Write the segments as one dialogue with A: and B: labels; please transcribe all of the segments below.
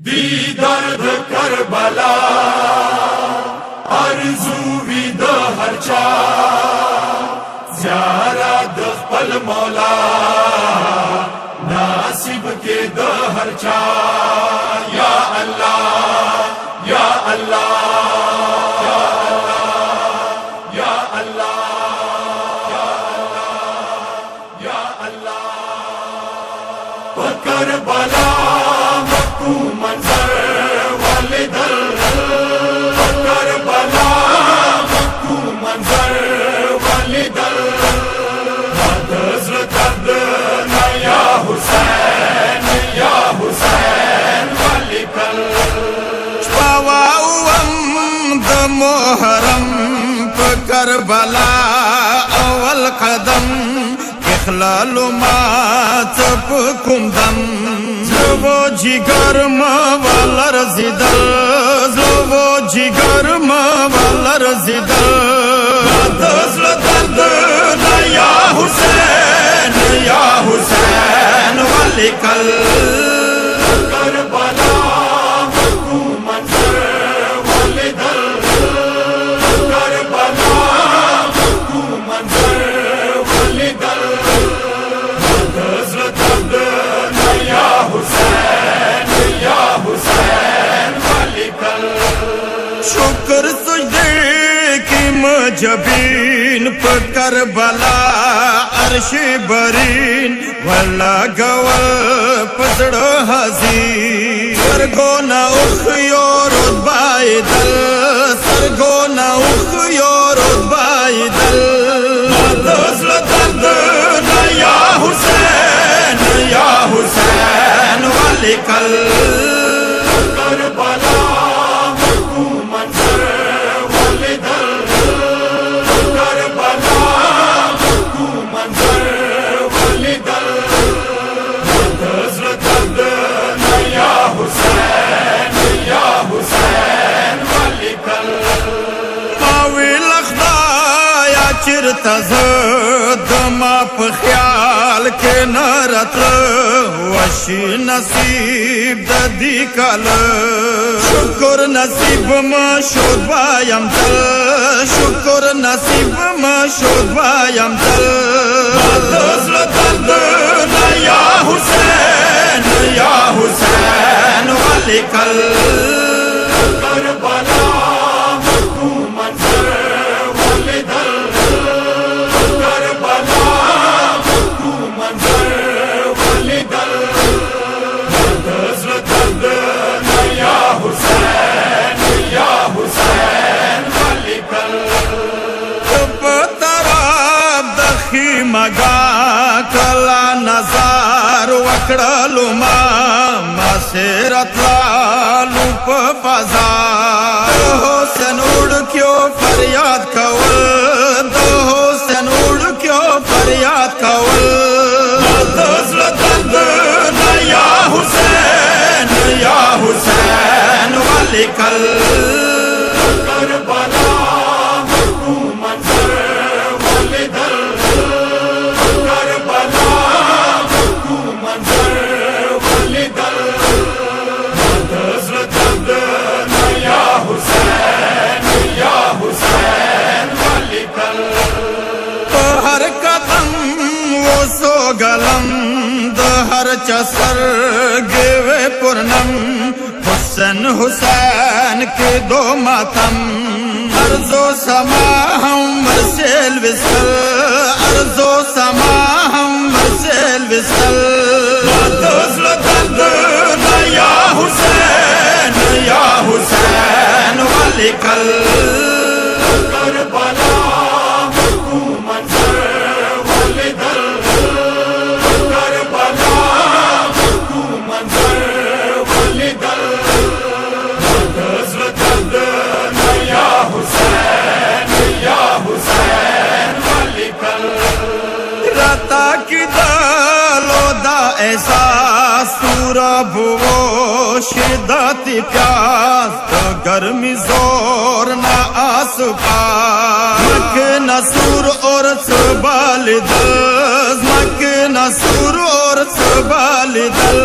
A: दीदार द करबला आरज़ू वी द हर चा ज़ियारत द खपल मौला नासिब के द हर चा। या अल्लाह या अल्लाह या अल्लाह या अल्लाह या अल्लाह या अल्लाह। करबला मक्कू मंजर वाले दर, करबला मक्कू मंजर वाले दर, हज़रत दर्द या हुसैन वाले कल।
B: पवाउम द मोहरम प करबला अवल कदम इखलाल मात प कुमदम वो जिगर मवालर जिदल, वो जिगर मवालर जिदल। दर्द या हुसैन वाले कल।
A: करबला मक्कू मंजर वाले दर, करबला मक्कू मंजर वाले दर, हज़रत दर्द या हुसैन वाले कल।
B: शुक्र सुजदे की मजबीन प करबला अर्श बरीन वला गवल पसड़ो हज़ीर। सरगो न उखयो रुतबाए दल, सरगो न उखयो रुतबाए दल। दर्द या हुसैन वाले कल।
A: करबला मक्कू मंजर वाले दर, करबला मक्कू मंजर वाले दर, हज़रत दर्द या हुसैन वाले कल।
B: माविल अखदाया चिरतज दमा प ख्याल के नरत वशी नसीब ददी कल। शुक्र नसीब म शोधवायम दल, शुक्र नसीब म शोधवायम दल। दर्द या हुसैन वाले कल।
A: करबला मक्कू मंजर वाले दर, करबला मक्कू मंजर वाले दर, हज़रत दर्द या हुसैन वाले कल।
B: तरफ दखी मगा कला नजार वकड़लु मासेरत लालू प फजा। हुसैन उड़ क्यों फरियाद कवल, हुसैन उड़ क्यों फरियाद कवल। दर्द या हुसैन वाले कल।
A: करबला मक्कू मंजर वाले दर, करबला मक्कू मंजर वाले दर, हज़रत दर्द या हुसैन वाले कल।
B: हर कदम वो सो गलम द हर चसर गेवे पूर्णम। हुसैन के दो मातम अर्जो समा हम मरसेल विसल, अर्जो समा हम मरसेल विसल। दर्द या हुसैन वाले कल।
A: करबला मक्कू मंजर वाले दर, करबला मक्कू मंजर वाले दर, हज़रत दर्द या हुसैन वाले कल।
B: रता की दालो दा एहसास पूरा भुवो शिद्दत प्यास तो गर्मी जोर न आस पास। मक नसूर और सबाल दल, मक नसूर और सबाल दल।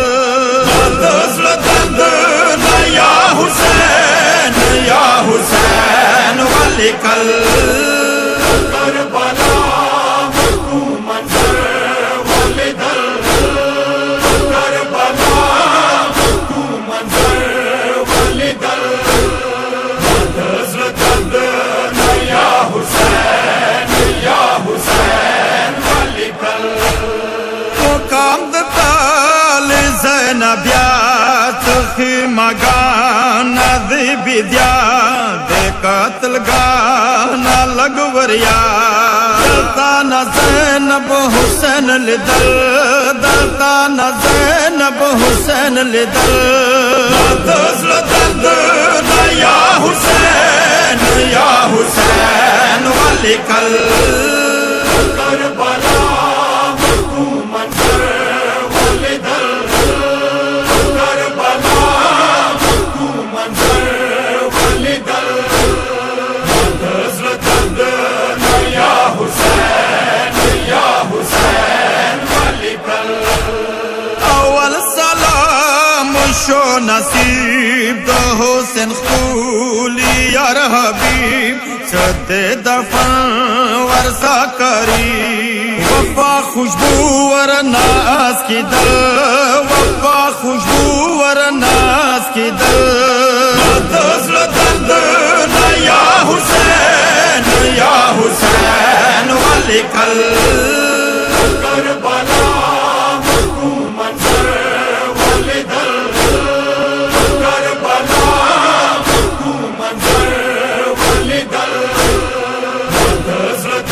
B: वलिकल
A: करबला मरकू मंजर वलिदल करबला मरकू मंजर वलिदल हज़रत या हुसैन वलिकल
B: मुकाम दताल ज़ैनबियात खिमगाना दी बिद्या दे कत्ल गाना लगवरिया दलताना ज़ैनब हुसैन लिदल दलताना ज़ैनब हुसैन लिदल या हुसैन वलिकल
A: करबला मरकू मंजर वलिदल करबला मरकू मंजर वलिदल हज़रत या हुसैन वलिकल
B: अवल सलाम शो नसीब दो हुसैन खूली यार हबीब सदे दफन वर्षा करी वफा खुशबू वर नाज की दल वफा खुशबू वर नाज की दल या हुसैन वलिकल
A: करबला मरकू मंजर वलिदल करबला मरकू मंजर वलिदल हज़रत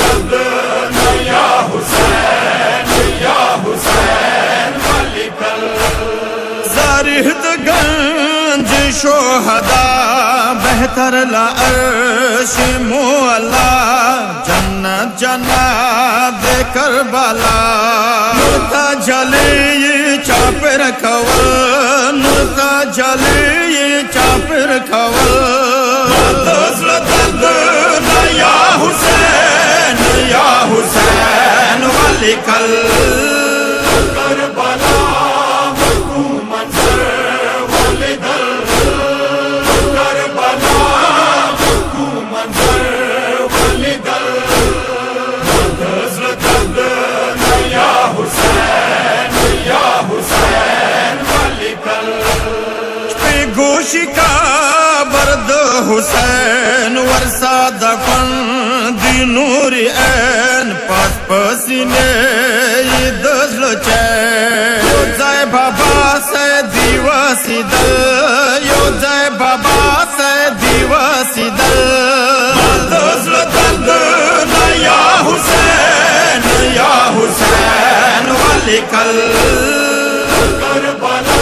A: या हुसैन वलिकल
B: ज़ारिद गंज शोहदा बेहतर ला अर्श मुअल्ला जन्नत जन्नत करबला नुता जले चापर खवल नुता जले चापर खवल या हुसैन वलिकल
A: करबला मरकू मंजर वलिदल करबला मरकू मंजर वलिदल हज़रत या हुसैन वलिकल
B: गोशी का बर्द हुसैन वर्षा दफन दी नूर ऐन पास पसीने दजल चैन यो जय बाबा से दिवसी दल यो जय बाबा से दिवसी दल या हुसैन वलिकल
A: करबला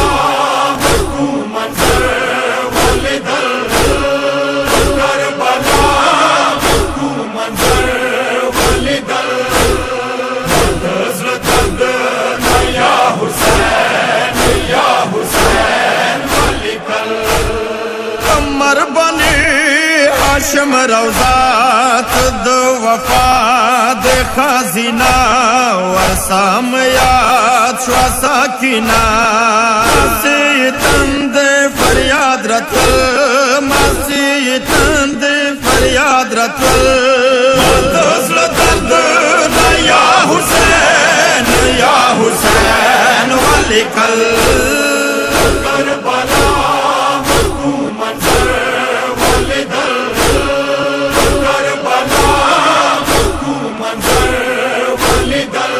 A: मरकू मंजर वलिदल करबला मरकू मंजर वलिदल हज़रत या हुसैन वलिकल
B: कमर बने हाशम रौजात दो वफा दे खाजिना वरसाम याद श्वासा किना से तंदे फरियाद रतल मासी तंदे फरियाद रतल या हुसैन वलिकल
A: करबला मरकू मंजर वलिदल करबला मरकू मंजर वलिदल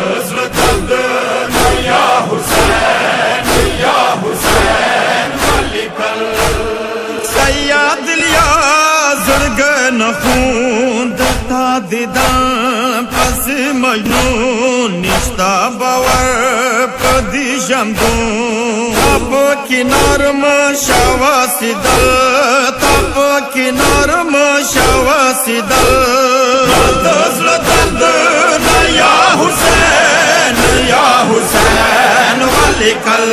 A: हज़रत या हुसैन वलिकल
B: सैयद लिया जुर्ग नखून दता दिदान पस मजनून निश्ता बावर पदी शमदून तप किनार शावासी दल तप किनार शावासी दल या हुसैन वलिकल